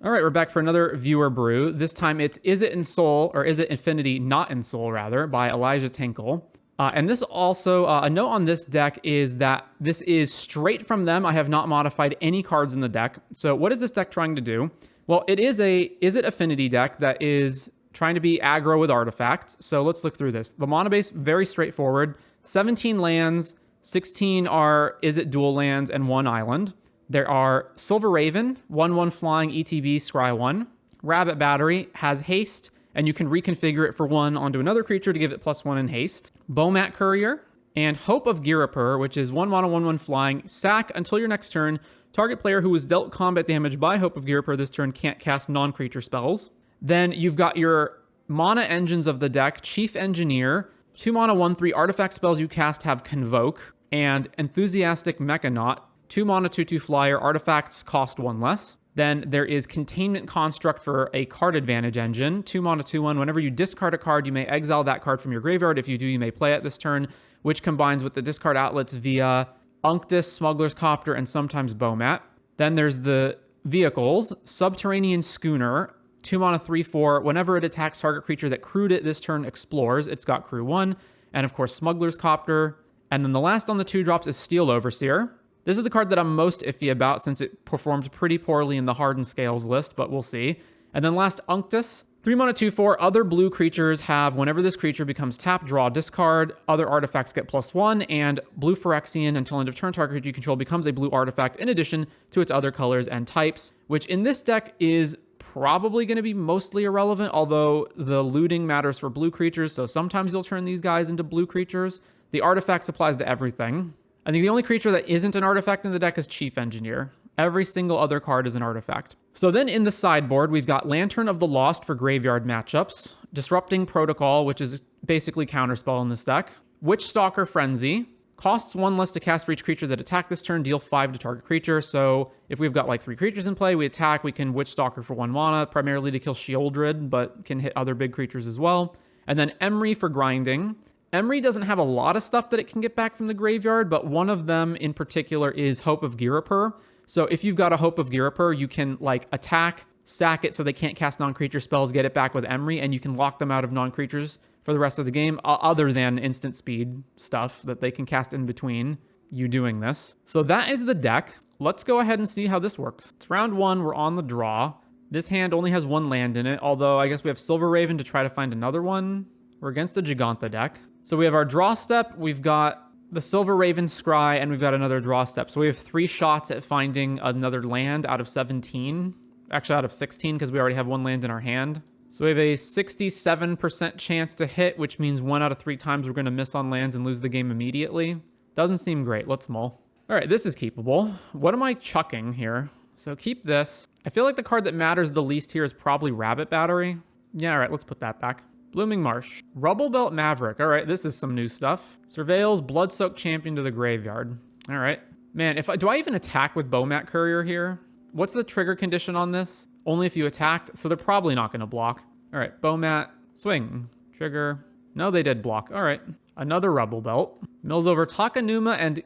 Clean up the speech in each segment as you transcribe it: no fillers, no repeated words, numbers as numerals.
All right, we're back for another viewer brew. This time it's Is It Ensoul, or Is It Affinity, Not Ensoul, rather, by elijahtinkle. And this also, a note on this deck is that this is straight from them. I have not modified any cards in the deck. So what is this deck trying to do? Well, it is a Is It Affinity deck that is trying to be aggro with artifacts. So let's look through this. The mana base, very straightforward. 17 lands, 16 are Is It dual lands, and 1 island. There are Silver Raven, 1/1 flying ETB, scry 1. Rabbit Battery has haste, and you can reconfigure it for 1 onto another creature to give it +1 in haste. Bomat Courier, and Hope of Girapur, which is 1 mana, 1/1 flying. Sack until your next turn. Target player who was dealt combat damage by Hope of Girapur this turn can't cast non-creature spells. Then you've got your mana engines of the deck. Chief Engineer, 2 mana, 1/3 artifact spells you cast have Convoke, and Enthusiastic Mechanaut, 2 mana, 2/2 flyer, artifacts cost 1 less. Then there is Containment Construct for a card advantage engine, 2 mana, 2/1. Whenever you discard a card, you may exile that card from your graveyard. If you do, you may play it this turn, which combines with the discard outlets via Unctus, Smuggler's Copter, and sometimes Bomat. Then there's the vehicles, Subterranean Schooner, 2 mana, 3/4. Whenever it attacks target creature that crewed it this turn explores, it's got crew 1. And of course, Smuggler's Copter. And then the last on the 2 drops is Steel Overseer. This is the card that I'm most iffy about since it performed pretty poorly in the Hardened Scales list, but we'll see. And then last, Unctus. 3 mana, 2/4. Other blue creatures have, whenever this creature becomes tapped, draw, discard. Other artifacts get +1. And blue Phyrexian, until end of turn, target creature you control becomes a blue artifact in addition to its other colors and types, which in this deck is probably going to be mostly irrelevant, although the looting matters for blue creatures, so sometimes you'll turn these guys into blue creatures. The artifact applies to everything. I think the only creature that isn't an artifact in the deck is Chief Engineer. Every single other card is an artifact. So then in the sideboard, we've got Lantern of the Lost for graveyard matchups, Disrupting Protocol, which is basically Counterspell in this deck, Witchstalker Frenzy, costs 1 less to cast for each creature that attack this turn, deal 5 to target creature. So if we've got like 3 creatures in play, we attack, we can Witchstalker for 1 mana, primarily to kill Shieldred, but can hit other big creatures as well. And then Emry for grinding. Emry doesn't have a lot of stuff that it can get back from the graveyard, but one of them in particular is Hope of Girapur. So if you've got a Hope of Girapur, you can like attack, sack it so they can't cast non-creature spells, get it back with Emry, and you can lock them out of non-creatures for the rest of the game, other than instant speed stuff that they can cast in between you doing this. So that is the deck. Let's go ahead and see how this works. It's round 1, we're on the draw. This hand only has 1 land in it, although I guess we have Silver Raven to try to find another one. We're against a Giganta deck. So we have our draw step, we've got the Silver Raven Scry, and we've got another draw step. So we have 3 shots at finding another land out of 17. Actually, out of 16, because we already have 1 land in our hand. So we have a 67% chance to hit, which means 1 out of 3 times we're going to miss on lands and lose the game immediately. Doesn't seem great. Let's mull. All right, this is keepable. What am I chucking here? So keep this. I feel like the card that matters the least here is probably Rabbit Battery. Yeah, all right, let's put that back. Blooming Marsh. Rubblebelt Maverick. All right, this is some new stuff. Surveils Bloodsoaked Champion to the graveyard. All right. Man, do I even attack with Bomat Courier here? What's the trigger condition on this? Only if you attacked, so they're probably not going to block. All right, Bomat, swing, trigger. No, they did block. All right, another Rubblebelt. Mills over Takanuma and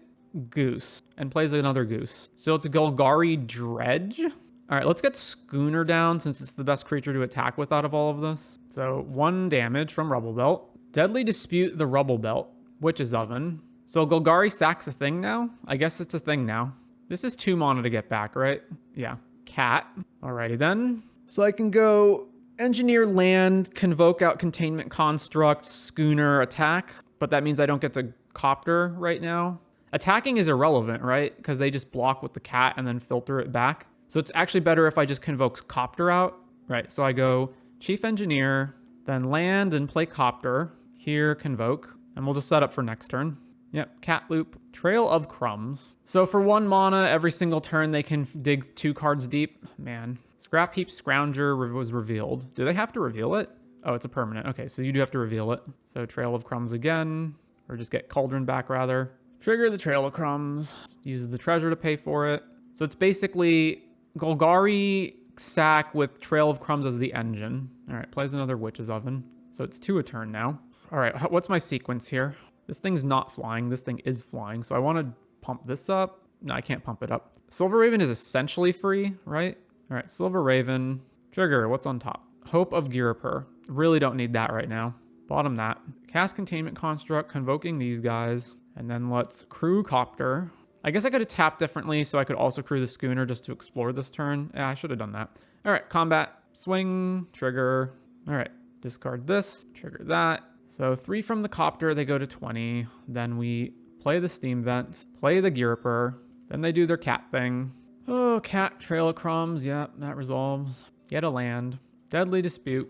Goose, and plays another Goose. So it's Golgari Dredge. All right, let's get Schooner down since it's the best creature to attack with out of all of this. So 1 damage from Rubblebelt. Deadly Dispute the Rubblebelt. Witch's Oven. So Golgari sacks a thing now? I guess it's a thing now. This is 2 mana to get back, right? Yeah. Cat. Alrighty then. So I can go Engineer Land, Convoke out Containment Construct, Schooner, attack. But that means I don't get to Copter right now. Attacking is irrelevant, right? Because they just block with the cat and then filter it back. So it's actually better if I just convoke Copter out. Right, so I go Chief Engineer, then land and play Copter. Here, convoke. And we'll just set up for next turn. Yep, Cat Loop. Trail of Crumbs. So for 1 mana, every single turn they can dig 2 cards deep. Man. Scrap Heap Scrounger was revealed. Do they have to reveal it? Oh, it's a permanent. Okay, so you do have to reveal it. So Trail of Crumbs again. Or just get Cauldron back, rather. Trigger the Trail of Crumbs. Use the treasure to pay for it. So it's basically Golgari sack with Trail of Crumbs as the engine. All right, plays another Witch's Oven. So it's 2 a turn now. All right, what's my sequence here? This thing's not flying. This thing is flying. So I want to pump this up. No, I can't pump it up. Silver Raven is essentially free, right? All right, Silver Raven. Trigger, what's on top? Hope of Girapur. Really don't need that right now. Bottom that. Cast Containment Construct, convoking these guys. And then let's crew Copter. I guess I could have tapped differently so I could also crew the Schooner just to explore this turn. Yeah, I should have done that. All right, combat. Swing, trigger. All right, discard this, trigger that. So 3 from the Copter, they go to 20. Then we play the Steam Vents, play the Girapur. Then they do their cat thing. Oh, cat, Trail of Crumbs. Yeah, that resolves. Get a land. Deadly Dispute.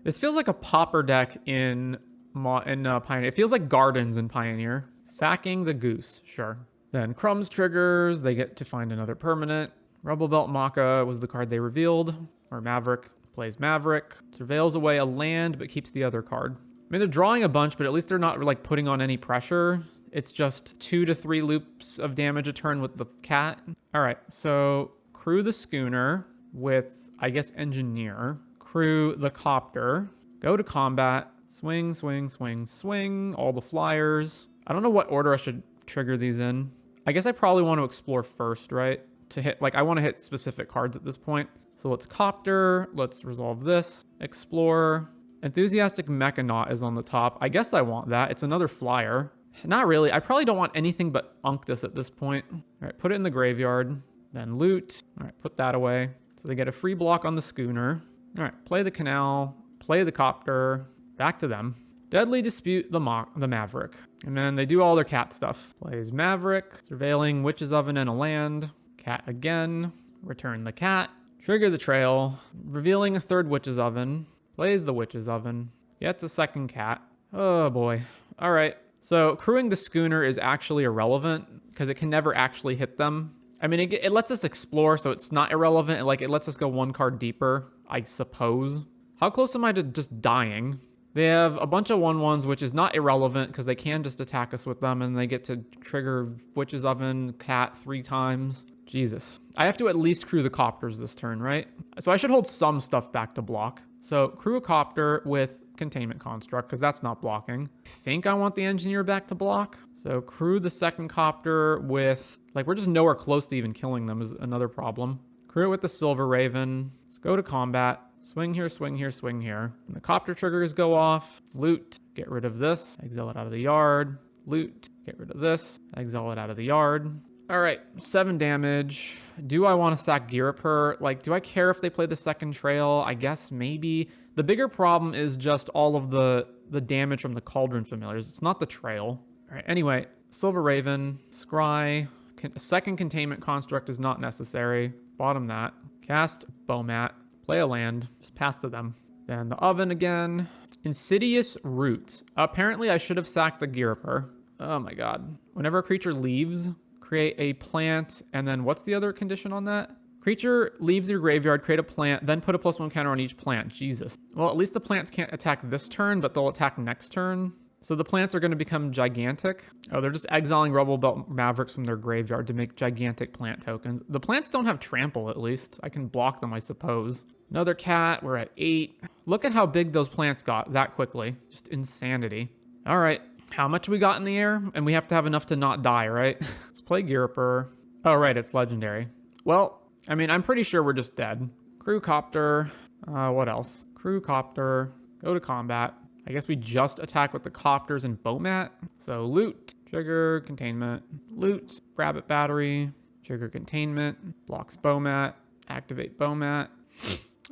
This feels like a popper deck in Pioneer. It feels like Gardens in Pioneer. Sacking the Goose. Sure. Then Crumbs triggers. They get to find another permanent. Rubble Belt Maka was the card they revealed. Or Maverick. Plays Maverick. Surveils away a land, but keeps the other card. I mean, they're drawing a bunch, but at least they're not like putting on any pressure. It's just 2 to 3 loops of damage a turn with the cat. All right, so crew the Schooner with, I guess, Engineer. Crew the Copter. Go to combat. Swing, swing, swing, swing. All the flyers. I don't know what order I should trigger these in. I guess I probably want to explore first, right? To hit, like, I want to hit specific cards at this point. So let's Copter. Let's resolve this. Explore. Enthusiastic Mechanaut is on the top. I guess I want that. It's another flyer. Not really. I probably don't want anything but Unctus at this point. All right, put it in the graveyard. Then loot. All right, put that away. So they get a free block on the Schooner. All right, play the Canal. Play the Copter. Back to them. Deadly Dispute the Maverick. And then they do all their cat stuff. Plays Maverick. Surveilling Witch's Oven and a land. Cat again. Return the cat. Trigger the Trail. Revealing a third Witch's Oven. Plays the Witch's Oven. Gets a second cat. Oh boy. All right. So crewing the Schooner is actually irrelevant because it can never actually hit them. I mean, it lets us explore, so it's not irrelevant. It lets us go 1 card deeper, I suppose. How close am I to just dying? They have a bunch of 1/1s, which is not irrelevant because they can just attack us with them, and they get to trigger Witch's Oven, cat 3 times. Jesus. I have to at least crew the Copters this turn, right? So I should hold some stuff back to block. So crew a Copter with Containment Construct, because that's not blocking. I think I want the Engineer back to block. So crew the second Copter with, like, we're just nowhere close to even killing them is another problem. Crew it with the Silver Raven. Let's go to combat. Swing here, swing here, swing here. And the Copter triggers go off. Loot. Get rid of this. Exile it out of the yard. Loot. Get rid of this. Exile it out of the yard. All right, 7 damage. Do I want to sack Girapur? Like, do I care if they play the second Trail? I guess maybe. The bigger problem is just all of the damage from the Cauldron Familiars. It's not the Trail. All right, anyway, Silver Raven, Scry. A second Containment Construct is not necessary. Bottom that. Cast Bowmat. Play a land. Just pass to them. Then the Oven again. Insidious Roots. Apparently, I should have sacked the Girapur. Oh my god. Whenever a creature leaves, create a plant, and then what's the other condition on that? Creature leaves your graveyard, create a plant, then put a +1 counter on each plant. Jesus. Well, at least the plants can't attack this turn, but they'll attack next turn. So the plants are going to become gigantic. Oh, they're just exiling Rubble Belt Mavericks from their graveyard to make gigantic plant tokens. The plants don't have trample, at least. I can block them, I suppose. Another cat. We're at 8. Look at how big those plants got that quickly. Just insanity. All right. How much we got in the air? And we have to have enough to not die, right? Let's play Girapur. Oh, right. It's legendary. Well, I mean, I'm pretty sure we're just dead. Crew Copter. What else? Crew Copter. Go to combat. I guess we just attack with the Copters and Bowmat. So loot, trigger, containment, loot, Rabbit Battery, trigger containment, blocks Bowmat, activate Bowmat.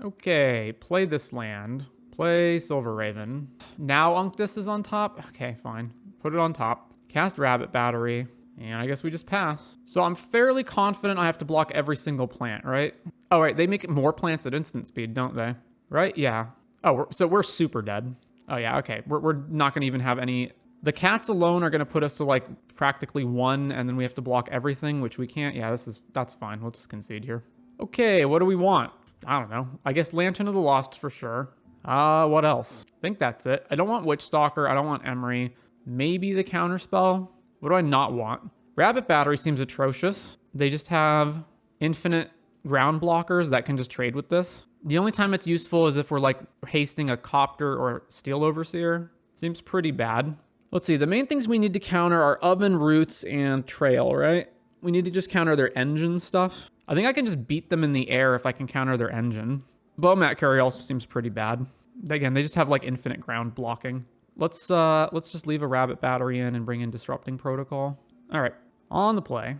Okay, play this land. Play Silver Raven. Now Unctus is on top? Okay, fine. Put it on top. Cast Rabbit Battery. And I guess we just pass. So I'm fairly confident I have to block every single plant, right? Oh, right. They make more plants at instant speed, don't they? Right? Yeah. Oh, so we're super dead. Oh, yeah. Okay. We're not going to even have any... The cats alone are going to put us to, like, practically 1, and then we have to block everything, which we can't. Yeah, that's fine. We'll just concede here. Okay, what do we want? I don't know. I guess Lantern of the Lost for sure. What else? I think that's it. I don't want Witch Stalker. I don't want Emery. Maybe the Counterspell. What do I not want? Rabbit Battery seems atrocious. They just have infinite ground blockers that can just trade with this. The only time it's useful is if we're like hasting a Copter or Steel Overseer. Seems pretty bad. Let's see. The main things we need to counter are Oven, Roots, and Trail, right? We need to just counter their engine stuff. I think I can just beat them in the air if I can counter their engine. Bowmat carry also seems pretty bad. Again, they just have like infinite ground blocking. Let's just leave a rabbit battery in and bring in disrupting protocol. All right, on the play.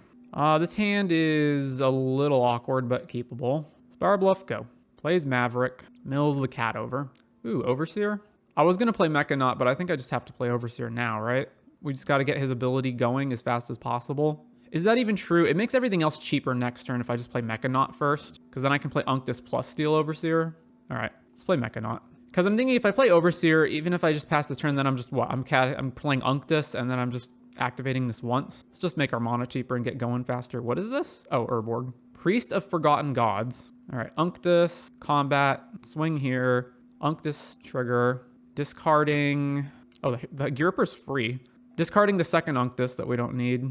This hand is a little awkward but keepable. Spire Bluff, go. Plays Maverick, mills the cat over. Ooh, Overseer. I was gonna play Mechanaut, but I think I just have to play Overseer now, right? We just got to get his ability going as fast as possible. Is that even true? It makes everything else cheaper next turn if I just play Mechanaut first, because then I can play Unctus plus Steel Overseer. All right, let's play Mechanaut. Because I'm thinking if I play Overseer, even if I just pass the turn, then I'm just what? I'm playing Unctus, and then I'm just activating this once. Let's just make our mana cheaper and get going faster. What is this? Oh, Urborg. Priest of Forgotten Gods. All right, Unctus, combat, swing here, Unctus trigger, discarding. Oh, the Gyriper's free. Discarding the second Unctus that we don't need.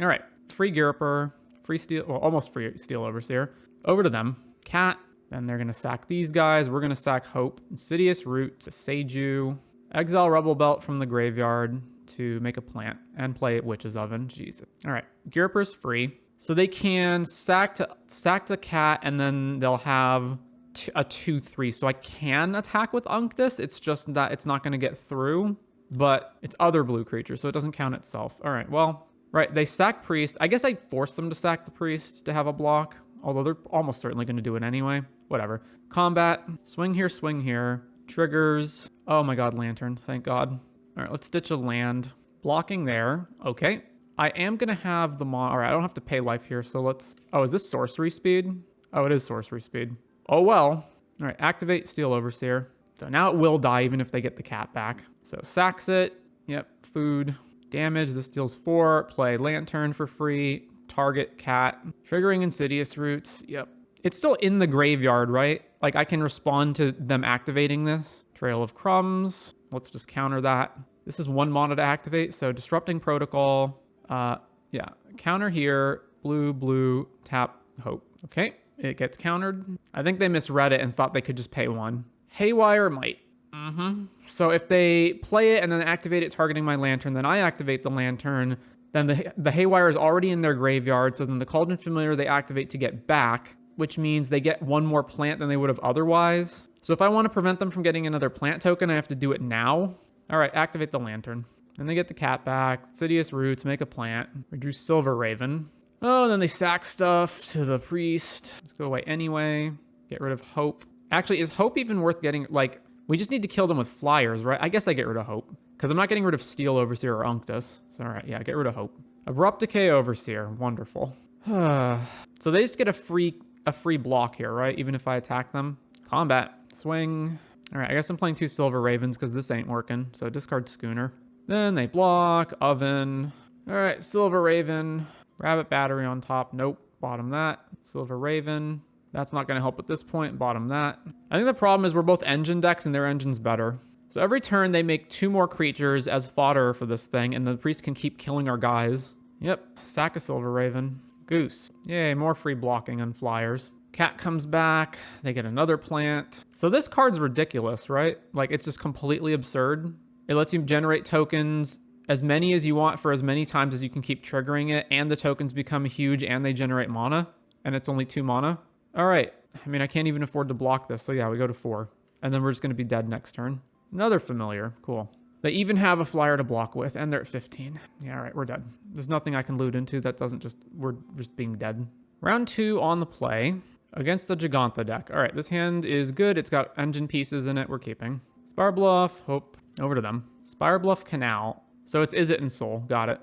All right, free Gyriper, free Steel, well, almost free Steel Overseer. Over to them. Cat. Then they're going to sack these guys. We're going to sack Hope. Insidious Root, Seiju. Exile Rebel Belt from the graveyard to make a plant and play Witch's Oven. Jesus. All right, Gyriper's free. So they can sack the cat, and then they'll have a 2/3. So I can attack with Unctus. It's just that it's not going to get through, but it's other blue creatures, so it doesn't count itself. All right, well, right, they sack Priest. I guess I forced them to sack the Priest to have a block, although they're almost certainly going to do it anyway. Whatever. Combat, swing here, triggers. Oh my god, Lantern, thank god. All right, let's ditch a land. Blocking there, okay. I am going to have the all right, I don't have to pay life here, so let's... Oh, is this sorcery speed? Oh, it is sorcery speed. Oh, well. All right, activate Steel Overseer. So now it will die even if they get the cat back. So sacks it. Yep, food. Damage, this deals 4. Play Lantern for free. Target cat. Triggering Insidious Roots. Yep. It's still in the graveyard, right? Like, I can respond to them activating this. Trail of Crumbs. Let's just counter that. This is 1 mana to activate, so Disrupting Protocol. Yeah, counter here, blue, tap, Hope. Okay, it gets countered. I think they misread it and thought they could just pay 1. Haywire Might. So if they play it and then activate it targeting my Lantern, then I activate the Lantern, then the Haywire is already in their graveyard, so then the Cauldron Familiar they activate to get back, which means they get 1 more plant than they would have otherwise. So if I want to prevent them from getting another plant token, I have to do it now. All right, activate the Lantern. Then they get the cat back. Insidious Roots, make a plant. We drew Silver Raven. Oh, and then they sack stuff to the Priest. Let's go away anyway. Get rid of Hope. Actually, is Hope even worth getting? Like, we just need to kill them with flyers, right? I guess I get rid of Hope. Because I'm not getting rid of Steel Overseer or Unctus. So, all right, yeah, get rid of Hope. Abrupt Decay Overseer. Wonderful. So they just get a free block here, right? Even if I attack them. Combat. Swing. All right, I guess I'm playing 2 Silver Ravens because this ain't working. So discard Schooner. Then they block, Oven. All right, Silver Raven. Rabbit Battery on top. Nope, bottom that. Silver Raven. That's not going to help at this point. Bottom that. I think the problem is we're both engine decks and their engine's better. So every turn they make 2 more creatures as fodder for this thing, and the Priest can keep killing our guys. Yep, sack a Silver Raven. Goose. Yay, more free blocking on flyers. Cat comes back. They get another plant. So this card's ridiculous, right? Like, it's just completely absurd. It lets you generate tokens as many as you want for as many times as you can keep triggering it, and the tokens become huge and they generate mana, and it's only 2 mana. All right. I mean, I can't even afford to block this, so yeah, we go to 4. And then we're just going to be dead next turn. Another familiar. Cool. They even have a flyer to block with, and they're at 15. Yeah, all right, we're dead. There's nothing I can loot into that doesn't just... We're just being dead. Round 2 on the play against the Gigantha deck. All right, this hand is good. It's got engine pieces in it. We're keeping. Spire Bluff. Hope. Over to them. Spire Bluff Canal. So it's Is It Ensoul. Got it.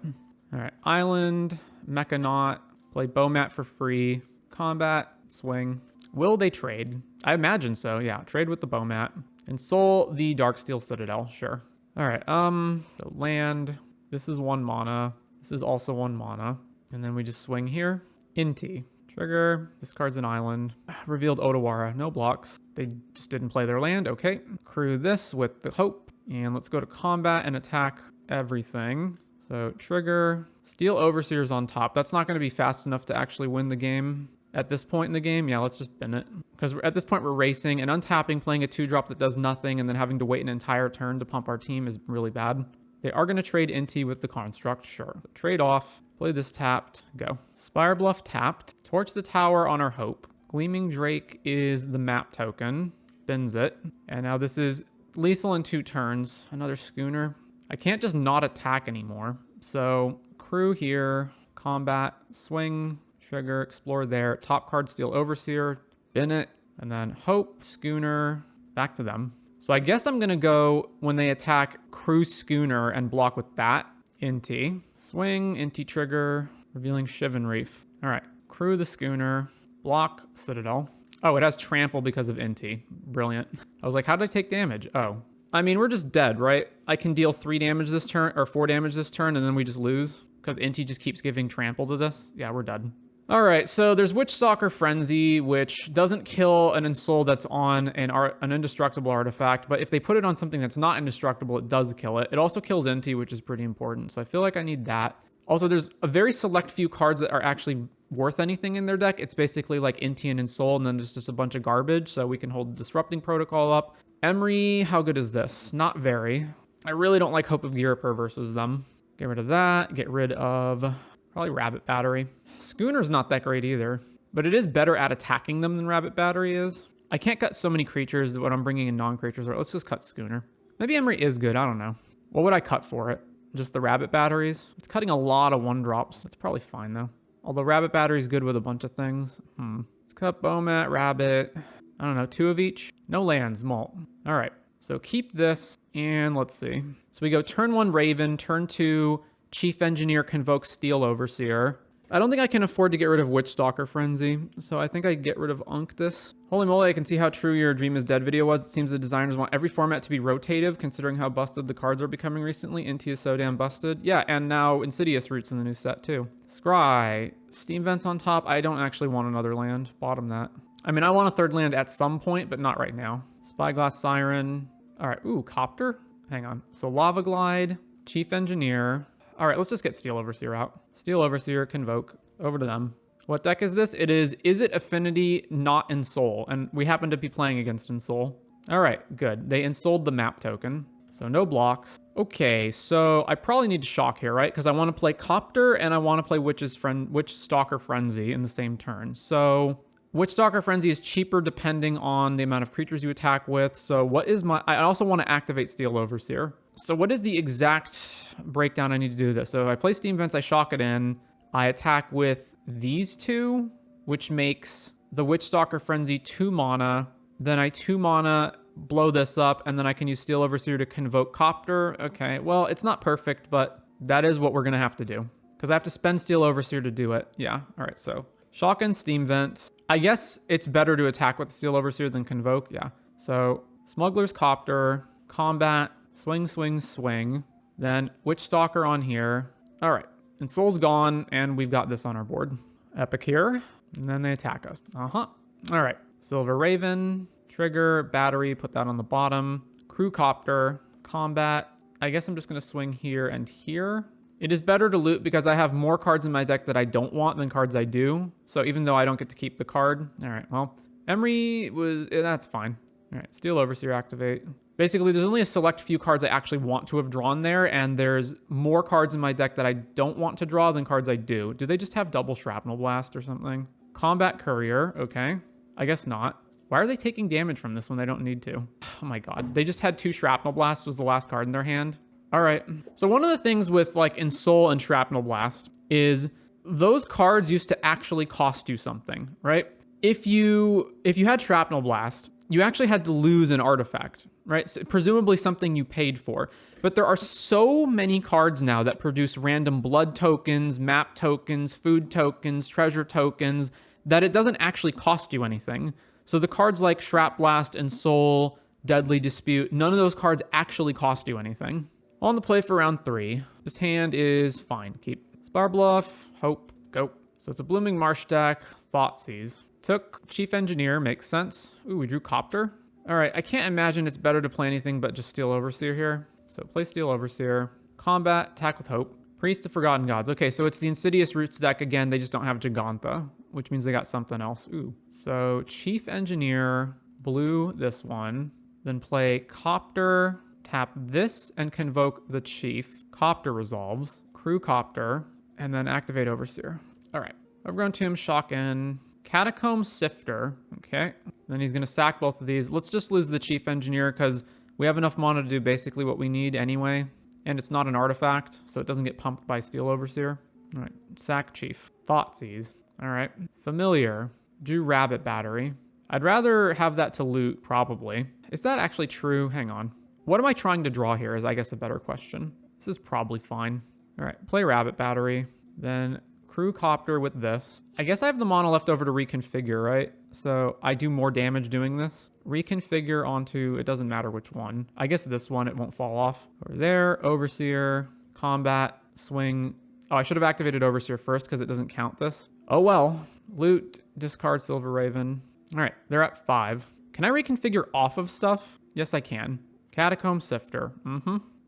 All right. Island. Mechanaut. Play Bowmat for free. Combat. Swing. Will they trade? I imagine so. Yeah. Trade with the Bowmat. Ensoul the Darksteel Citadel. Sure. All right. So land. This is 1 mana. This is also 1 mana. And then we just swing here. Inti. Trigger. Discards an island. Revealed Otawara. No blocks. They just didn't play their land. Okay. Crew this with the Hope. And let's go to combat and attack everything. So trigger. Steel Overseer's on top. That's not going to be fast enough to actually win the game. At this point in the game, yeah, let's just bin it. Because at this point we're racing and untapping, playing a 2-drop that does nothing, and then having to wait an entire turn to pump our team is really bad. They are going to trade Inti with the Construct, sure. Trade off. Play this tapped. Go. Spire Bluff tapped. Torch the tower on our Hope. Gleaming Drake is the map token. Bends it. And now this is lethal in 2 turns. Another Schooner. I can't just not attack anymore. So crew here. Combat. Swing. Trigger. Explore there. Top card Steel Overseer. Bin it. And then Hope. Schooner. Back to them. So I guess I'm going to go when they attack crew Schooner and block with that. Inti. Swing. Inti trigger. Revealing Shivan Reef. All right. Crew the Schooner. Block Citadel. Oh, it has trample because of Inti. Brilliant. I was like, how did I take damage? Oh. I mean, we're just dead, right? I can deal 3 damage this turn, or 4 damage this turn, and then we just lose because Inti just keeps giving trample to this. Yeah, we're dead. All right, so there's Witchstalker Frenzy, which doesn't kill an Ensoul that's on an indestructible artifact, but if they put it on something that's not indestructible, it does kill it. It also kills Inti, which is pretty important, so I feel like I need that. Also, there's a very select few cards that are actually worth anything in their deck. It's basically like Inti and Ensoul, and then there's just a bunch of garbage, so we can hold Disrupting Protocol up. Emery, how good is this? Not very. I really don't like Hope of Ghirapur versus them. Get rid of that. Get rid of probably Rabbit Battery. Schooner's not that great either, but it is better at attacking them than Rabbit Battery is. I can't cut so many creatures when I'm bringing in non-creatures. Let's just cut Schooner. Maybe Emery is good. I don't know. What would I cut for it? Just the Rabbit Batteries? It's cutting a lot of 1-drops. It's probably fine, though. Although Rabbit Battery is good with a bunch of things. Let's cut Bomat, Rabbit. I don't know, 2 of each? No lands, Malt. All right, so keep this, and let's see. So we go turn 1 Raven, turn 2 Chief Engineer, Convoke Steel Overseer. I don't think I can afford to get rid of Witchstalker Frenzy, so I think I get rid of Unctus. Holy moly, I can see how true your Dream is Dead video was. It seems the designers want every format to be rotative, considering how busted the cards are becoming recently. Inti is so damn busted. Yeah, and now Insidious Roots in the new set, too. Scry. Steam Vents on top. I don't actually want another land. Bottom that. I mean, I want a 3rd land at some point, but not right now. Spyglass Siren. All right, ooh, Copter. Hang on. So Lava Glide, Chief Engineer. All right, let's just get Steel Overseer out. Steel Overseer, Convoke. Over to them. What deck is this? It is it Affinity, not Ensoul? And we happen to be playing against Ensoul. All right, good. They Ensouled the map token. So no blocks. Okay, so I probably need to shock here, right? Because I want to play Copter and I want to play Witchstalker Frenzy in the same turn. So Witchstalker Frenzy is cheaper depending on the amount of creatures you attack with. So what is I also want to activate Steel Overseer. So what is the exact breakdown I need to do this? So if I play Steam Vents, I shock it in. I attack with these 2, which makes the Witchstalker Frenzy 2 mana. Then I 2 mana, blow this up, and then I can use Steel Overseer to convoke Copter. Okay, well, it's not perfect, but that is what we're going to have to do. Because I have to spend Steel Overseer to do it. Yeah, all right, so shock and Steam Vents. I guess it's better to attack with Steel Overseer than convoke, yeah. So Smuggler's Copter, Combat, swing, swing, swing. Then Witchstalker on here. All right. And Soul's gone, and we've got this on our board. Epic here. And then they attack us. All right. Silver Raven. Trigger. Battery. Put that on the bottom. Crew Copter. Combat. I guess I'm just going to swing here and here. It is better to loot because I have more cards in my deck that I don't want than cards I do. So even though I don't get to keep the card. All right. Well, Emery was... that's fine. All right. Steel Overseer activate. Basically, there's only a select few cards I actually want to have drawn there, and there's more cards in my deck that I don't want to draw than cards I do. Do they just have double Shrapnel Blast or something? Combat Courier, okay. I guess not. Why are they taking damage from this when they don't need to? Oh my god. They just had 2 Shrapnel Blasts was the last card in their hand. All right. So one of the things with like Ensoul and Shrapnel Blast is those cards used to actually cost you something, right? If you had Shrapnel Blast, you actually had to lose an artifact, right? So presumably something you paid for. But there are so many cards now that produce random blood tokens, map tokens, food tokens, treasure tokens, that it doesn't actually cost you anything. So the cards like Shrap Blast, Ensoul, Deadly Dispute, none of those cards actually cost you anything. On the play for round 3. This hand is fine. Keep. Spire Bluff, Hope, go. So it's a Blooming Marsh deck, Thoughtseize. Took Chief Engineer, makes sense. Ooh, we drew Copter. All right, I can't imagine it's better to play anything but just Steel Overseer here. So play Steel Overseer. Combat, attack with Hope. Priest of Forgotten Gods. Okay, so it's the Insidious Roots deck again. They just don't have Gigantha, which means they got something else. Ooh. So Chief Engineer, blue this one. Then play Copter, tap this, and convoke the Chief. Copter resolves. Crew Copter. and then activate Overseer. All right. Overgrown Tomb, Shock In, Catacomb Sifter. Okay. Then he's going to sack both of these. Let's just lose the Chief Engineer because we have enough mana to do basically what we need anyway. And it's not an artifact, so it doesn't get pumped by Steel Overseer. All right. Sack Chief. Thoughtseize. All right. Familiar. Do Rabbit Battery. I'd rather have that to loot, probably. Is that actually true? Hang on. What am I trying to draw here is, I guess, a better question. This is probably fine. All right. Play Rabbit Battery. Then Crew Copter with this. I guess I have the mana left over to reconfigure, right? So I do more damage doing this. Reconfigure onto, it doesn't matter which one. I guess this one, it won't fall off. Over there, Overseer, Combat, Swing. Oh, I should have activated Overseer first because it doesn't count this. Oh well. Loot, discard Silver Raven. All right, they're at 5. Can I reconfigure off of stuff? Yes, I can. Catacomb Sifter.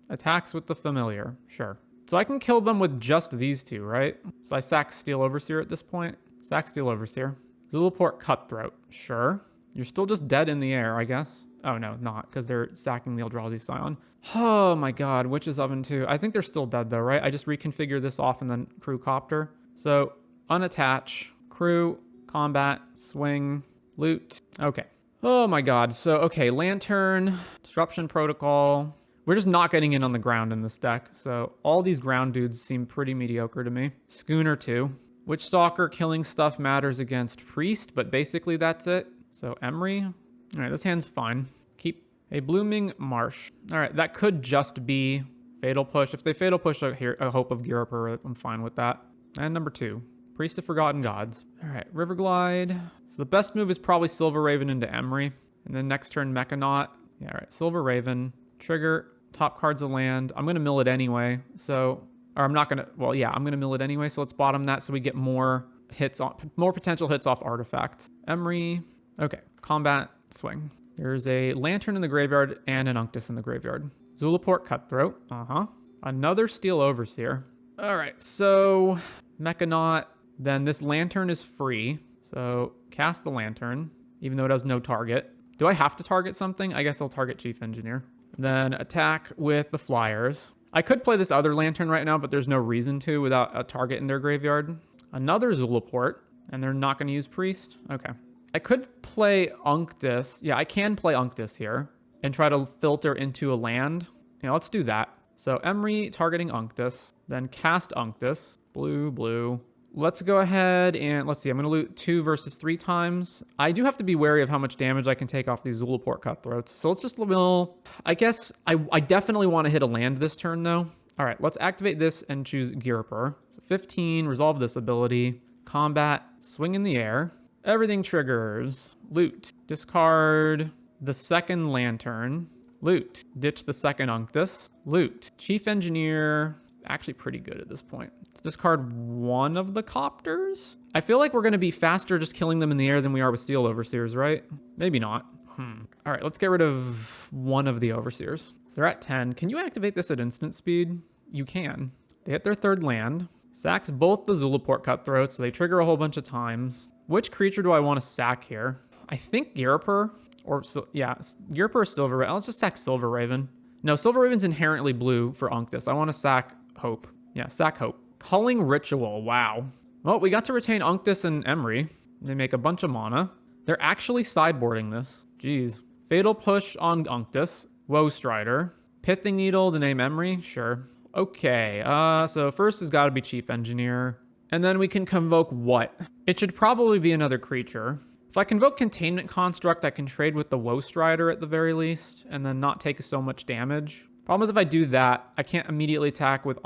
Attacks with the Familiar. Sure. So I can kill them with just these two, right? So I sack Steel Overseer at this point. Sack Steel Overseer. Zulaport Cutthroat. Sure. You're still just dead in the air, I guess. Oh, no, not, because they're sacking the Eldrazi Scion. Oh, my God. Witch's Oven, too. I think they're still dead, though, right? I just reconfigure this off and then Crew Copter. So, unattach, Crew, Combat, Swing, Loot. Okay. Oh, my God. So, okay, Lantern, Disruption Protocol. We're just not getting in on the ground in this deck. So, all these ground dudes seem pretty mediocre to me. Schooner, too. Witchstalker killing stuff matters against Priest, but basically that's it. So Emery. All right, this hand's fine. Keep a Blooming Marsh. All right, that could just be Fatal Push. If they Fatal Push a Hope of Ghirapur, I'm fine with that. And number 2, Priest of Forgotten Gods. All right, Riverglide. So the best move is probably Silver Raven into Emery. And then next turn, Mechanaut. Yeah, all right, Silver Raven. Trigger, top card's a land. I'm going to mill it anyway. So, or I'm not going to, well, yeah, I'm going to mill it anyway. So let's bottom that so we get more hits on, more potential hits off artifacts. Emery. Okay, Combat, Swing. There's a Lantern in the graveyard and an Unctus in the graveyard. Zulaport Cutthroat. Another Steel Overseer. All right, so Mechanaut. Then this Lantern is free. So cast the Lantern, even though it has no target. Do I have to target something? I guess I'll target Chief Engineer. Then attack with the Flyers. I could play this other Lantern right now, but there's no reason to without a target in their graveyard. Another Zulaport, and they're not going to use Priest. Okay. I could play Unctus. Yeah, I can play Unctus here and try to filter into a land. Yeah, let's do that. So Emery targeting Unctus, then cast Unctus. Blue, blue. Let's go ahead and let's see. I'm going to loot 2 versus 3 times. I do have to be wary of how much damage I can take off these Zulaport Cutthroats. So let's just mill. I guess I definitely want to hit a land this turn though. All right, let's activate this and choose Ghirapur. So 15, resolve this ability. Combat, swing in the air. Everything triggers. Loot. Discard the second Lantern. Loot. Ditch the second Unctus. Loot. Chief Engineer. Actually pretty good at this point. Let's discard one of the Copters. I feel like we're going to be faster just killing them in the air than we are with Steel Overseers, right? Maybe not. All right, let's get rid of one of the Overseers. So they're at 10. Can you activate this at instant speed? You can. They hit their third land. Sacks both the Zulaport Cutthroats, so they trigger a whole bunch of times. Which creature do I want to sack here? I think Ghirapur. Or, yeah, Ghirapur or Silver Raven. Let's just sack Silver Raven. No, Silver Raven's inherently blue for Unctus. I want to sack Hope. Yeah, sack Hope. Culling Ritual. Wow. Well, we got to retain Unctus and Emery. They make a bunch of mana. They're actually sideboarding this. Jeez. Fatal Push on Unctus. Woe Strider. Pithing Needle to name Emery. Sure. Okay. So first has got to be Chief Engineer. And then we can convoke what? It should probably be another creature. If I convoke Containment Construct, I can trade with the Woe Strider at the very least, and then not take so much damage. Problem is if I do that, I can't immediately attack with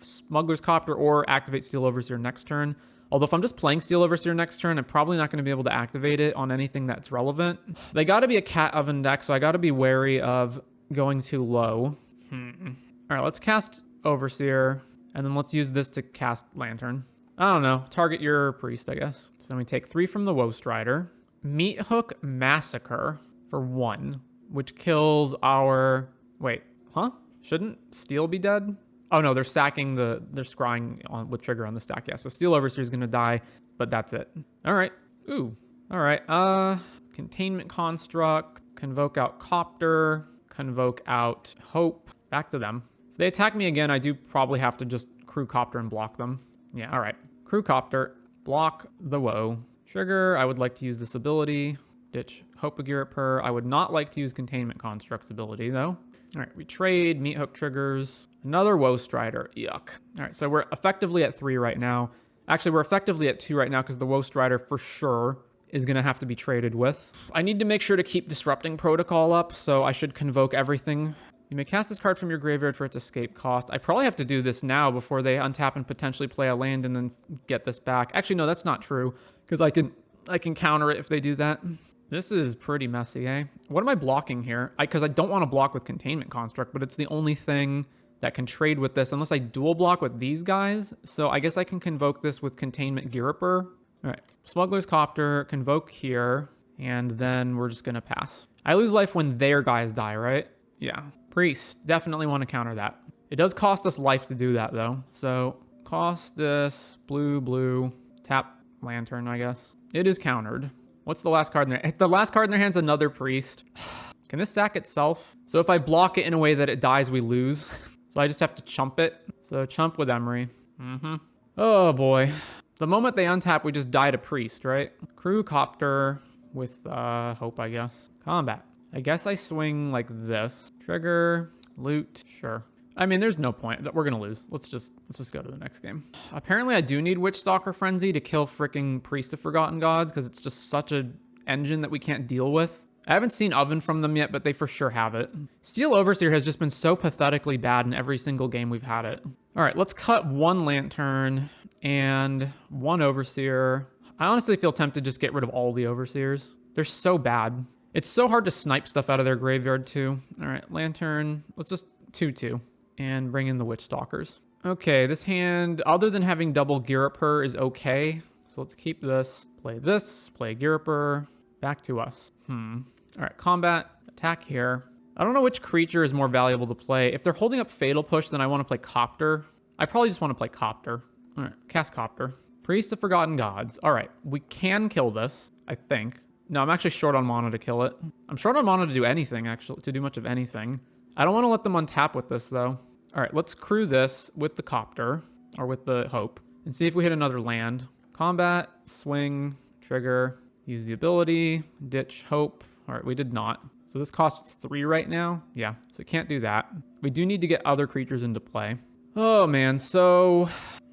Smuggler's Copter or activate Steel Overseer next turn. Although if I'm just playing Steel Overseer next turn, I'm probably not going to be able to activate it on anything that's relevant. They got to be a Cat Oven deck, so I got to be wary of going too low. All right, let's cast Overseer, and then let's use this to cast Lantern. I don't know. Target your Priest, I guess. So then we take 3 from the Woe Strider. Meat Hook Massacre for 1, which kills our... Wait, huh? Shouldn't Steel be dead? Oh no, they're sacking they're scrying on with trigger on the stack. Yeah, so Steel Overseer is gonna die, but that's it. All right. Ooh. All right. Containment Construct. Convoke out Copter. Convoke out Hope. Back to them. If they attack me again, I do probably have to just Crew Copter and block them. Yeah, all right. Crew Copter, block the woe. Trigger, I would like to use this ability. Ditch Hope Agiriper. I would not like to use Containment Construct's ability, though. All right, we trade, Meat Hook triggers. Another Woe Strider, yuck. All right, so we're effectively at 3 right now. Actually, we're effectively at 2 right now because the Woe Strider for sure is going to have to be traded with. I need to make sure to keep Disrupting Protocol up, so I should convoke everything. You may cast this card from your graveyard for its escape cost. I probably have to do this now before they untap and potentially play a land and then get this back. Actually, no, that's not true because I can counter it if they do that. This is pretty messy, eh? What am I blocking here? Because I don't want to block with Containment Construct, but it's the only thing that can trade with this unless I dual block with these guys. So I guess I can convoke this with Containment Giriper. All right, Smuggler's Copter, convoke here, and then we're just going to pass. I lose life when their guys die, right? Yeah. Priest, definitely want to counter that. It does cost us life to do that, though. So cost this, blue, tap Lantern, I guess. It is countered. What's the last card in there? The last card in their hand's another Priest. Can this sack itself? So if I block it in a way that it dies, we lose. So I just have to chump it. So chump with Emery. Oh boy. The moment they untap, we just die to Priest, right? Crew Copter with Hope, I guess. Combat. I guess I swing like this. Trigger, loot, sure. I mean, there's no point. We're gonna lose. Let's just go to the next game. Apparently, I do need Witchstalker Frenzy to kill freaking Priest of Forgotten Gods because it's just such a engine that we can't deal with. I haven't seen Oven from them yet, but they for sure have it. Steel Overseer has just been so pathetically bad in every single game we've had it. All right, let's cut 1 Lantern and 1 Overseer. I honestly feel tempted to just get rid of all the Overseers. They're so bad. It's so hard to snipe stuff out of their graveyard too. All right, Lantern, let's just 2/2 and bring in the Witchstalkers. Okay, this hand, other than having double Giriper, is okay. So let's keep this, play Giriper, back to us. All right, combat, attack here. I don't know which creature is more valuable to play. If they're holding up Fatal Push, then I want to play Copter. I probably just want to play Copter. All right, cast Copter. Priest of Forgotten Gods. All right, we can kill this, I think. No, I'm actually short on mana to kill it. I'm short on mana to do anything, actually, to do much of anything. I don't want to let them untap with this, though. All right, let's crew this with the Copter, or with the Hope, and see if we hit another land. Combat, swing, trigger, use the ability, ditch Hope. All right, we did not. So this costs 3 right now. Yeah, so can't do that. We do need to get other creatures into play. Oh, man, so...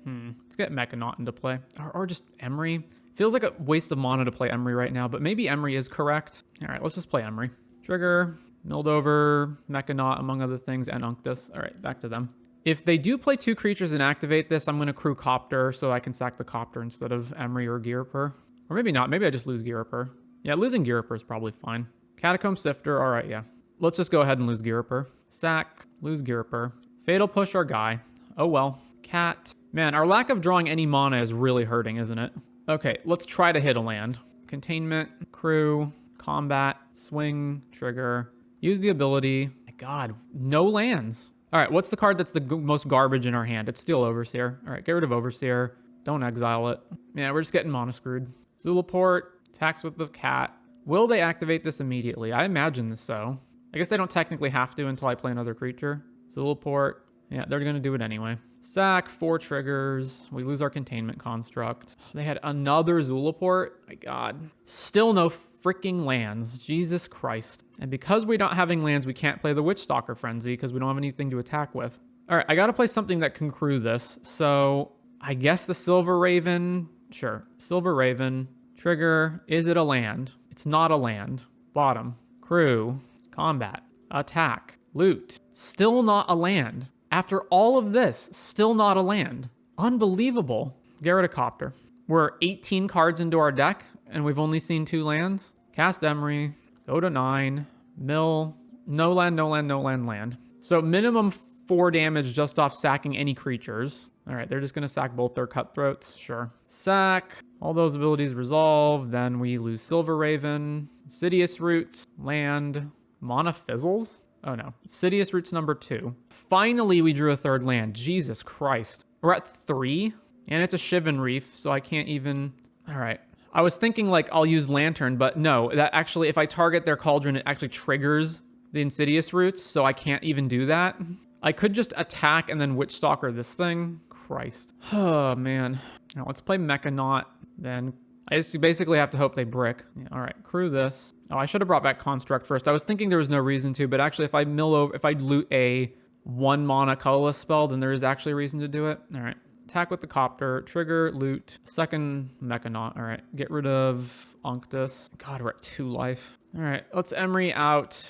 let's get Mechanaut into play. Or just Emery. Feels like a waste of mana to play Emery right now, but maybe Emery is correct. All right, let's just play Emery. Trigger, Mildover, Mechanaut, among other things, and Unctus. All right, back to them. If they do play 2 creatures and activate this, I'm going to crew Copter so I can sack the Copter instead of Emery or Giriper. Or maybe not. Maybe I just lose Giriper. Yeah, losing Giriper is probably fine. Catacomb Sifter. All right, yeah. Let's just go ahead and lose Giriper. Sack, lose Giriper. Fatal Push our guy. Oh well. Cat. Man, our lack of drawing any mana is really hurting, isn't it? Okay, let's try to hit a land. Containment, crew, combat, swing, trigger. Use the ability. My God, no lands. All right, what's the card that's the most garbage in our hand? It's Steel Overseer. All right, get rid of Overseer. Don't exile it. Yeah, we're just getting mana screwed. Zulaport, attacks with the cat. Will they activate this immediately? I imagine so. I guess they don't technically have to until I play another creature. Zulaport. Yeah, they're going to do it anyway. Sack, 4 triggers. We lose our Containment Construct. They had another Zulaport. My God. Still no freaking lands. Jesus Christ. And because we don't having lands, we can't play the Witchstalker Frenzy because we don't have anything to attack with. All right, I got to play something that can crew this. So I guess the Silver Raven. Sure. Silver Raven. Trigger. Is it a land? It's not a land. Bottom. Crew. Combat. Attack. Loot. Still not a land. After all of this, still not a land. Unbelievable. Get rid of Copter. We're 18 cards into our deck, and we've only seen 2 lands. Cast Emery. Go to 9. Mill. No land, no land, no land, land. So minimum 4 damage just off sacking any creatures. All right, they're just going to sack both their Cutthroats. Sure. Sack. All those abilities resolve. Then we lose Silver Raven. Insidious Roots. Land. Mana Fizzles? Oh no. Insidious Roots number 2. Finally, we drew a 3rd land. Jesus Christ. We're at 3, and it's a Shivan Reef, so I can't even... All right. I was thinking, like, I'll use Lantern, but no. That actually, if I target their Cauldron, it actually triggers the Insidious Roots, so I can't even do that. I could just attack and then Witchstalker this thing. Christ. Oh, man. Now, let's play Mechanaut, then. I just basically have to hope they brick. Yeah, all right, crew this. Oh, I should have brought back Construct first. I was thinking there was no reason to, but actually if I loot a 1 mana colorless spell, then there is actually a reason to do it. All right, attack with the Copter, trigger, loot, second Mechanaut. All right, get rid of Unctus. God, we're at 2 life. All right, let's Emery out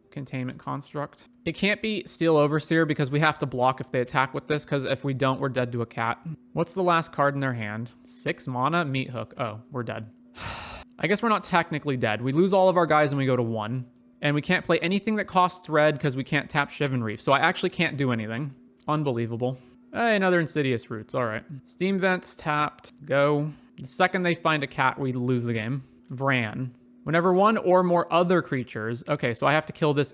Containment Construct. It can't be Steel Overseer because we have to block if they attack with this, because if we don't, we're dead to a cat. What's the last card in their hand? 6 mana, Meat Hook. Oh, we're dead. I guess we're not technically dead. We lose all of our guys and we go to 1. And we can't play anything that costs red because we can't tap Shivan Reef. So I actually can't do anything. Unbelievable. Hey, another Insidious Roots. All right. Steam Vents tapped. Go. The second they find a cat, we lose the game. Vran. Whenever 1 or more other creatures... Okay, so I have to kill this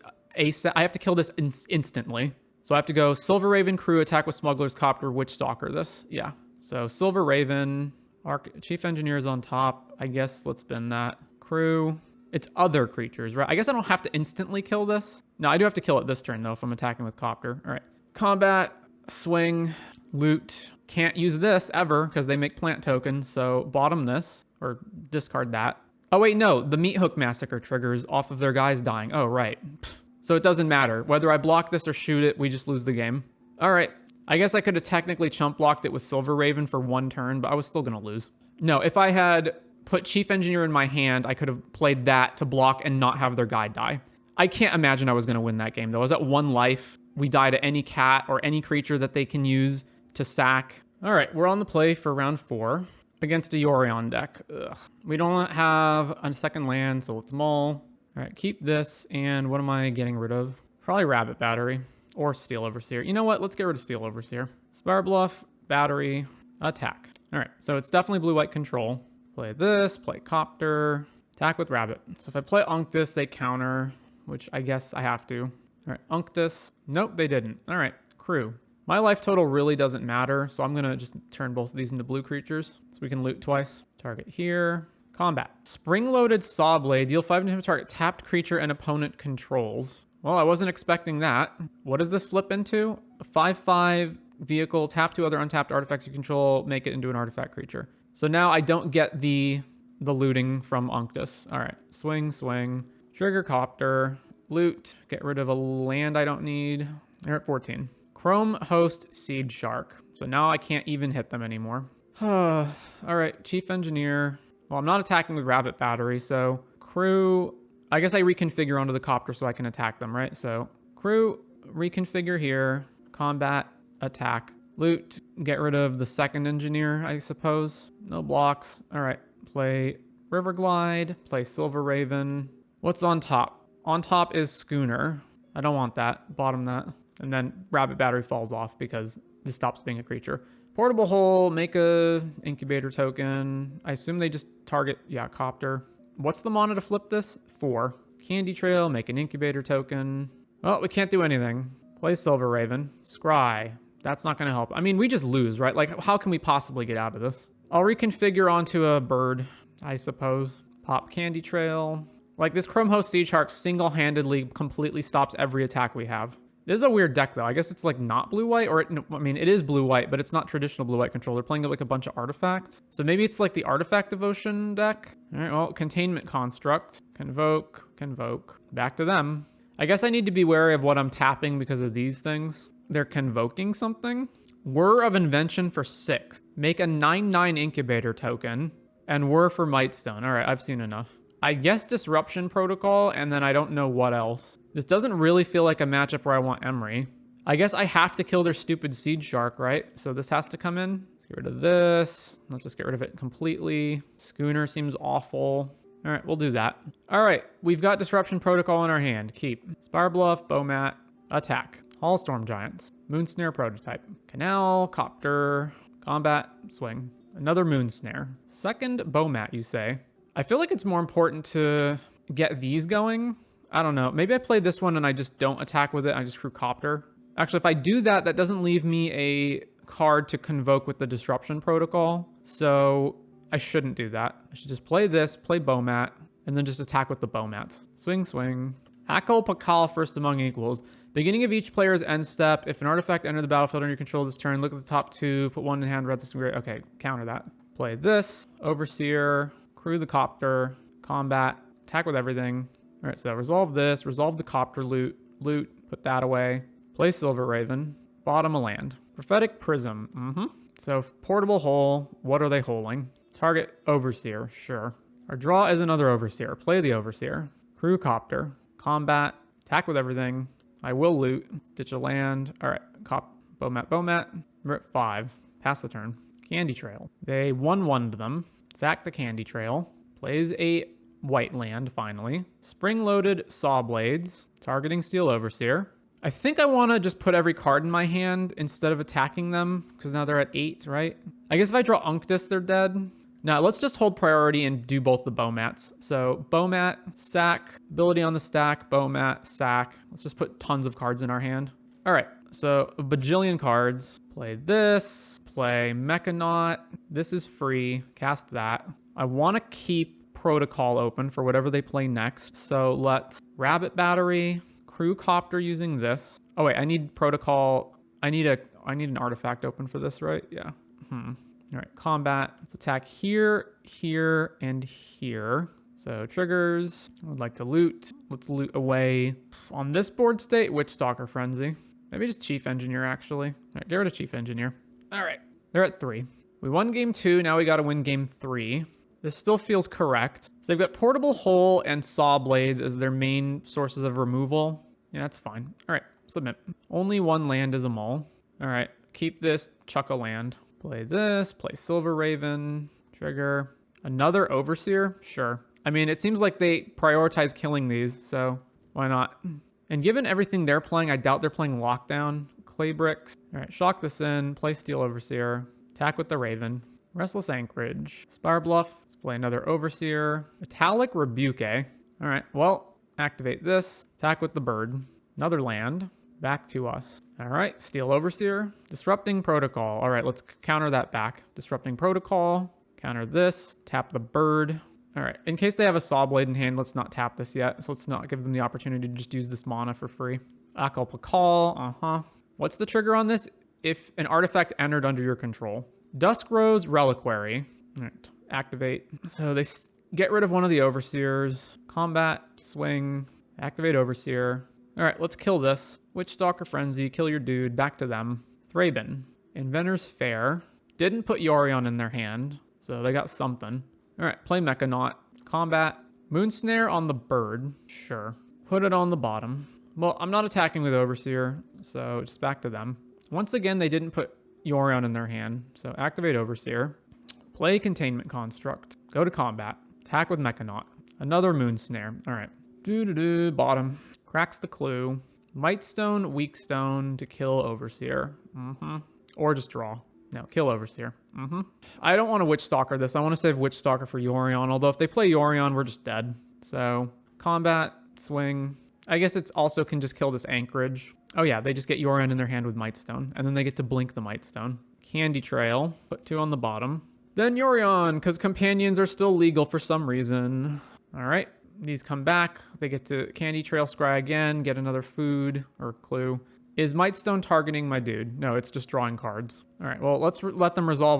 instantly. So I have to go Silver Raven, Crew, attack with Smuggler's Copter, Witch Stalker this. Yeah. So Silver Raven, Chief Engineer is on top. I guess let's spin that. Crew. It's other creatures, right? I guess I don't have to instantly kill this. No, I do have to kill it this turn, though, if I'm attacking with Copter. All right. Combat, swing, loot. Can't use this ever because they make plant tokens. So bottom this or discard that. Oh, wait, no. The Meat Hook Massacre triggers off of their guys dying. Oh, right. So it doesn't matter. Whether I block this or shoot it, we just lose the game. All right. I guess I could have technically chump blocked it with Silver Raven for 1 turn, but I was still going to lose. No, if I had put Chief Engineer in my hand, I could have played that to block and not have their guy die. I can't imagine I was going to win that game, though. I was at 1 life. We die to any cat or any creature that they can use to sack. All right, we're on the play for round 4 against a Yorion deck. Ugh. We don't have a second land, so let's mull. All right, keep this, and what am I getting rid of? Probably Rabbit Battery or Steel Overseer. You know what? Let's get rid of Steel Overseer. Spire Bluff, Battery, attack. All right, so it's definitely blue-white control. Play this, play Copter, attack with Rabbit. So if I play Unctus, they counter, which I guess I have to. All right, Unctus. Nope, they didn't. All right, Crew. My life total really doesn't matter, so I'm going to just turn both of these into blue creatures so we can loot twice. Target here. Combat. Spring-loaded Saw Blade. Deal 5 damage to target tapped creature and opponent controls. Well, I wasn't expecting that. What does this flip into? A 5/5 vehicle. Tap 2 other untapped artifacts you control. Make it into an artifact creature. So now I don't get the looting from Unctus. All right. Swing, swing. Trigger Copter. Loot. Get rid of a land I don't need. They're at 14. Chrome Host Seed Shark. So now I can't even hit them anymore. All right. Chief Engineer. Well, I'm not attacking with Rabbit Battery, so Crew, I guess I reconfigure onto the Copter so I can attack them, right? So Crew, reconfigure here, combat, attack, loot, get rid of the second Engineer, I suppose. No blocks. All right, play River Glide, play Silver Raven. What's on top? On top is Schooner. I don't want that. Bottom that. And then Rabbit Battery falls off because this stops being a creature. Portable Hole, make a incubator token. I assume they just target, yeah, Copter. What's the mana to flip this? 4. Candy Trail, make an incubator token. Well, we can't do anything. Play Silver Raven. Scry. That's not going to help. I mean, we just lose, right? Like, how can we possibly get out of this? I'll reconfigure onto a bird, I suppose. Pop Candy Trail. Like, this Chrome Host Siege Shark single-handedly completely stops every attack we have. This is a weird deck, though. I guess it's, like, not blue-white, or, I mean, it is blue-white, but it's not traditional blue-white control. They're playing, like, a bunch of artifacts. So maybe it's, like, the Artifact Devotion deck? All right, well, Containment Construct. Convoke, Convoke. Back to them. I guess I need to be wary of what I'm tapping because of these things. They're convoking something. Whir of Invention for 6. Make a 9/9 incubator token. And Whir for Mightstone. All right, I've seen enough. I guess Disruption Protocol, and then I don't know what else. This doesn't really feel like a matchup where I want Emery. I guess I have to kill their stupid Seed Shark, right? So this has to come in. Let's get rid of this. Let's just get rid of it completely. Schooner seems awful. All right, we'll do that. All right, we've got Disruption Protocol in our hand. Keep. Spire Bluff, Bowmat, attack. Haulstorm Giants. Moonsnare Prototype. Canal, Copter, combat, swing. Another Moonsnare. Second Bowmat, you say? I feel like it's more important to get these going. I don't know. Maybe I play this one and I just don't attack with it. I just crew Copter. Actually, if I do that, that doesn't leave me a card to convoke with the Disruption Protocol. So I shouldn't do that. I should just play this, play Bowmat, and then just attack with the Bowmats. Swing, swing. Akal Pakal First Among Equals. Beginning of each player's end step. If an artifact entered the battlefield under your control this turn, look at the top 2, put 1 in hand, read this. Okay, counter that. Play this. Overseer. Crew the copter. Combat. Attack with everything. All right, so resolve this. Resolve the copter loot. Put that away. Play Silver Raven. Bottom a land. Prophetic Prism. So portable hole. What are they holding? Target Overseer. Sure. Our draw is another Overseer. Play the Overseer. Crew Copter. Combat. Attack with everything. I will loot. Ditch a land. All right. Bomat. We're at 5. Pass the turn. Candy Trail. They 1-1'd them. Sack the Candy Trail. Plays a white land, finally. Spring-loaded Saw Blades. Targeting Steel Overseer. I think I want to just put every card in my hand instead of attacking them, because now they're at 8, right? I guess if I draw Unctus, they're dead. Now, let's just hold priority and do both the Bomats. So, Bomat, sack, ability on the stack, Bomat, sack. Let's just put tons of cards in our hand. All right, so a bajillion cards. Play this, play Mechanaut. This is free, cast that. I want to keep Protocol open for whatever they play next. So, let's Rabbit Battery, Crew Copter using this. Oh, wait, I need Protocol. I need an artifact open for this, right? Yeah. All right, combat. Let's attack here, here, and here. So triggers. I would like to loot. Let's loot away. On this board state, Witchstalker Frenzy. Maybe just Chief Engineer, actually. All right, get rid of Chief Engineer. All right, they're at 3. We won game 2. Now we got to win game 3. This still feels correct. So they've got Portable Hole and Saw Blades as their main sources of removal. Yeah, that's fine. All right, submit. Only 1 land is a mole. All right, keep this, chuck a land. Play this, play Silver Raven, trigger. Another Overseer? Sure. I mean, it seems like they prioritize killing these, so why not? And given everything they're playing, I doubt they're playing Lockdown. Clay Bricks. All right, shock this in, play Steel Overseer, attack with the Raven. Restless Anchorage. Spire Bluff, let's play another Overseer. Metallic Rebuke. All right, well, activate this, attack with the bird. Another land. Back to us. All right, Steel Overseer. Disrupting Protocol. All right, let's counter that back. Disrupting Protocol. Counter this. Tap the bird. All right, in case they have a Saw Blade in hand, let's not tap this yet. So let's not give them the opportunity to just use this mana for free. Akalpa Call. What's the trigger on this? If an artifact entered under your control. Dusk Rose Reliquary. All right, activate. So they get rid of one of the Overseers. Combat, swing, activate Overseer. All right, let's kill this. Witchstalker Frenzy, kill your dude, back to them. Thraben, Inventor's Fair. Didn't put Yorion in their hand, so they got something. All right, play Mechanaut. Combat, Moonsnare on the bird. Sure. Put it on the bottom. Well, I'm not attacking with Overseer, so just back to them. Once again, they didn't put Yorion in their hand, so activate Overseer. Play Containment Construct. Go to combat. Attack with Mechanaut. Another Moonsnare. All right. Bottom. Cracks the Clue. Mightstone, Weakstone to kill Overseer. Or just draw. No, kill Overseer. I don't want to Witchstalker this. I want to save Witchstalker for Yorion. Although if they play Yorion, we're just dead. So, combat, swing. I guess it's also can just kill this Anchorage. Oh yeah, they just get Yorion in their hand with Mightstone. And then they get to blink the Mightstone. Candy Trail. Put 2 on the bottom. Then Yorion, because companions are still legal for some reason. All right. These come back. They get to Candy Trail Scry again, get another food or clue. Is Mightstone targeting my dude? No, it's just drawing cards. All right, well, let's let them resolve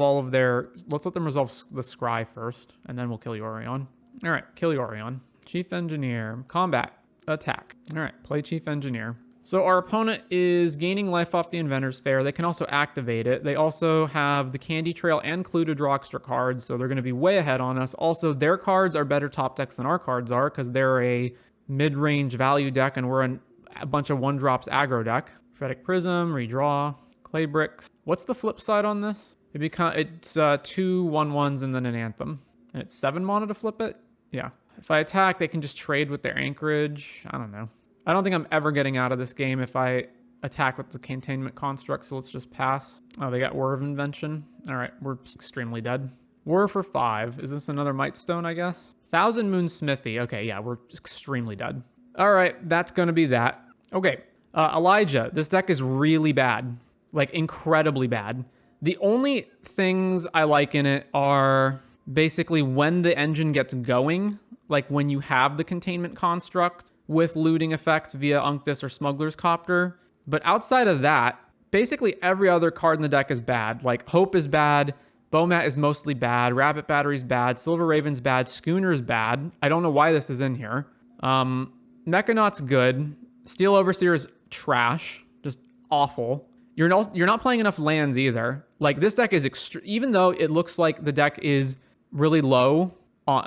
let's let them resolve the Scry first, and then we'll kill Yorion. All right, kill Yorion. Chief Engineer, combat, attack. All right, play Chief Engineer. So our opponent is gaining life off the Inventor's Fair. They can also activate it. They also have the Candy Trail and Clue to draw extra cards, so they're going to be way ahead on us. Also, their cards are better top decks than our cards are because they're a mid-range value deck and we're a bunch of one-drops aggro deck. Prophetic Prism, redraw, Clay Bricks. What's the flip side on this? It's 2 1/1s and then an Anthem. And it's 7 mana to flip it? Yeah. If I attack, they can just trade with their Anchorage. I don't know. I don't think I'm ever getting out of this game if I attack with the Containment Construct, so let's just pass. Oh, they got Whir of Invention. All right, we're extremely dead. Whir for 5. Is this another Mightstone, I guess? Thousand Moon Smithy. Okay, yeah, we're extremely dead. All right, that's going to be that. Okay, Elijah. This deck is really bad. Like, incredibly bad. The only things I like in it are basically when the engine gets going, like when you have the containment construct with looting effects via Unctus or Smuggler's Copter. But outside of that, basically every other card in the deck is bad. Like Hope is bad, Bomat is mostly bad, Rabbit Battery's bad, Silver Raven's bad, Schooner's bad. I don't know why this is in here. Mechanaut's good. Steel Overseer's trash, just awful. You're not playing enough lands either. Like this deck is even though it looks like the deck is really low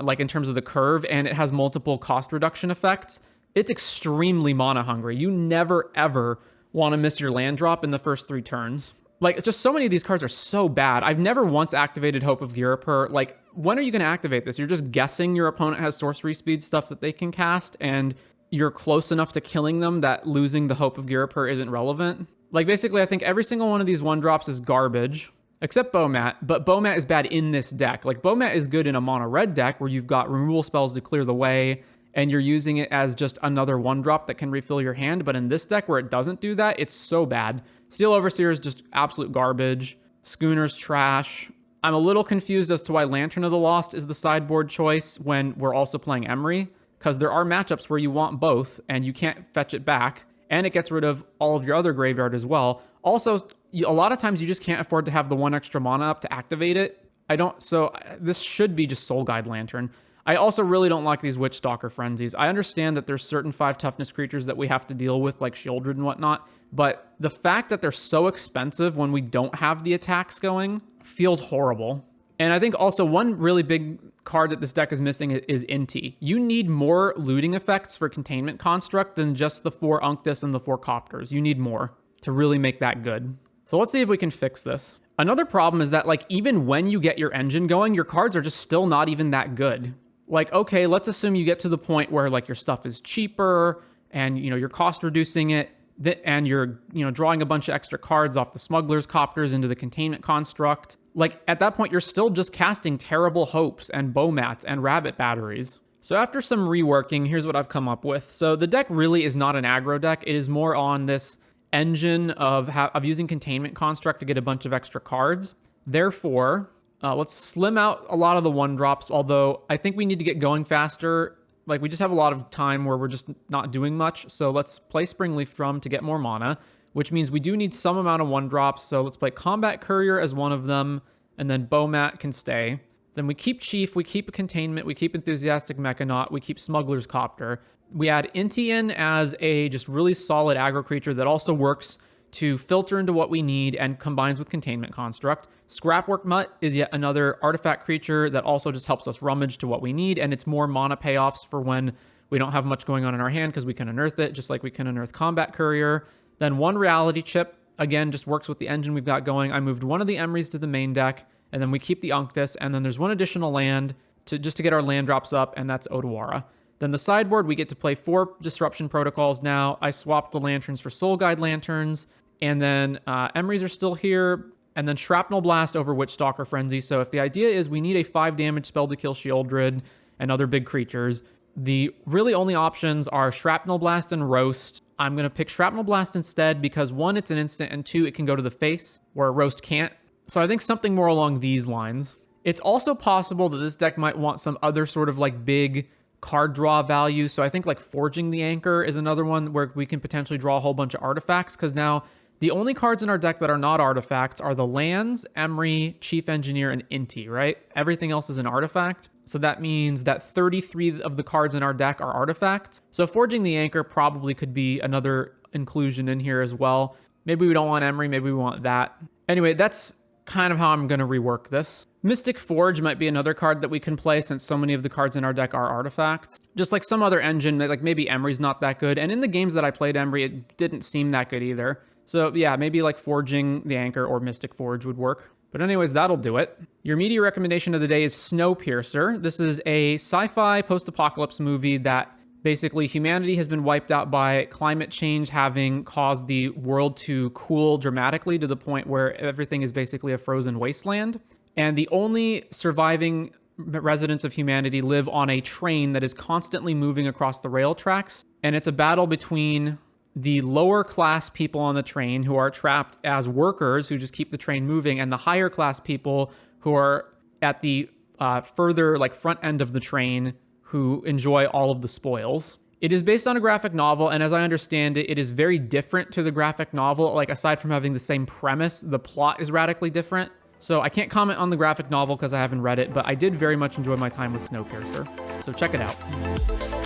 like in terms of the curve and it has multiple cost reduction effects, it's extremely mana hungry. You never ever want to miss your land drop in the first 3 turns. Like just so many of these cards are so bad. I've never once activated Hope of Girapur. Like when are you going to activate this? You're just guessing your opponent has sorcery speed stuff that they can cast and you're close enough to killing them that losing the Hope of Girapur isn't relevant. Like basically I think every single one of these 1-drops is garbage. Except Bomat, but Bomat is bad in this deck. Like Bomat is good in a mono red deck where you've got removal spells to clear the way and you're using it as just another 1-drop that can refill your hand. But in this deck where it doesn't do that, it's so bad. Steel Overseer is just absolute garbage. Schooner's trash. I'm a little confused as to why Lantern of the Lost is the sideboard choice when we're also playing Emery, because there are matchups where you want both and you can't fetch it back, and it gets rid of all of your other graveyard as well. Also, a lot of times you just can't afford to have the 1 extra mana up to activate it. So this should be just Soul Guide Lantern. I also really don't like these Witch Stalker Frenzies. I understand that there's certain 5 toughness creatures that we have to deal with, like Shieldred and whatnot, but the fact that they're so expensive when we don't have the attacks going feels horrible. And I think also one really big card that this deck is missing is Inti. You need more looting effects for Containment Construct than just the 4 Unctus and the 4 Copters. You need more to really make that good. So let's see if we can fix this. Another problem is that like even when you get your engine going, your cards are just still not even that good. Like, okay, let's assume you get to the point where like your stuff is cheaper and you're cost reducing it and you're drawing a bunch of extra cards off the Smuggler's Copters into the Containment Construct. Like at that point, you're still just casting terrible Hopes and Bomats and Rabbit Batteries. So after some reworking, here's what I've come up with. So the deck really is not an aggro deck. It is more on this engine of using Containment Construct to get a bunch of extra cards. Therefore, let's slim out a lot of the 1-drops, although I think we need to get going faster. Like we just have a lot of time where we're just not doing much. So let's play Springleaf Drum to get more mana, which means we do need some amount of 1-drops. So let's play Combat Courier as one of them, and then Bomat can stay. Then we keep Chief, we keep a Containment, we keep Enthusiastic Mechanaut, we keep Smuggler's Copter. We add Inti in as a just really solid aggro creature that also works to filter into what we need and combines with Containment Construct. Scrapwork Mutt is yet another artifact creature that also just helps us rummage to what we need, and it's more mana payoffs for when we don't have much going on in our hand because we can unearth it, just like we can unearth Combat Courier. Then 1 Reality Chip, again, just works with the engine we've got going. I moved 1 of the Emrys to the main deck, and then we keep the Unctus, and then there's 1 additional land to get our land drops up, and that's Otawara. Then the sideboard, we get to play 4 Disruption Protocols now. I swapped the Lanterns for Soul Guide Lanterns, and then Emrys are still here, and then Shrapnel Blast over Witch Stalker Frenzy. So if the idea is we need a 5 damage spell to kill Shieldred and other big creatures, the really only options are Shrapnel Blast and Roast. I'm going to pick Shrapnel Blast instead because 1, it's an instant, and 2, it can go to the face, where Roast can't. So I think something more along these lines. It's also possible that this deck might want some other sort of like big card draw value. So I think like Forging the Anchor is another one where we can potentially draw a whole bunch of artifacts, because now the only cards in our deck that are not artifacts are the lands, Emery, Chief Engineer, and Inti, right? Everything else is an artifact. So that means that 33 of the cards in our deck are artifacts. So Forging the Anchor probably could be another inclusion in here as well. Maybe we don't want Emery, maybe we want that. Anyway, that's kind of how I'm going to rework this. Mystic Forge might be another card that we can play since so many of the cards in our deck are artifacts. Just like some other engine, like maybe Emery's not that good. And in the games that I played Emery, it didn't seem that good either. So yeah, maybe like Forging the Anchor or Mystic Forge would work. But anyways, that'll do it. Your media recommendation of the day is Snowpiercer. This is a sci-fi post-apocalypse movie that basically humanity has been wiped out by climate change having caused the world to cool dramatically to the point where everything is basically a frozen wasteland. And the only surviving residents of humanity live on a train that is constantly moving across the rail tracks. And it's a battle between the lower class people on the train who are trapped as workers who just keep the train moving, and the higher class people who are at the further like front end of the train who enjoy all of the spoils. It is based on a graphic novel, and as I understand it, it is very different to the graphic novel. Like, aside from having the same premise, the plot is radically different. So I can't comment on the graphic novel because I haven't read it, but I did very much enjoy my time with Snowpiercer. So check it out.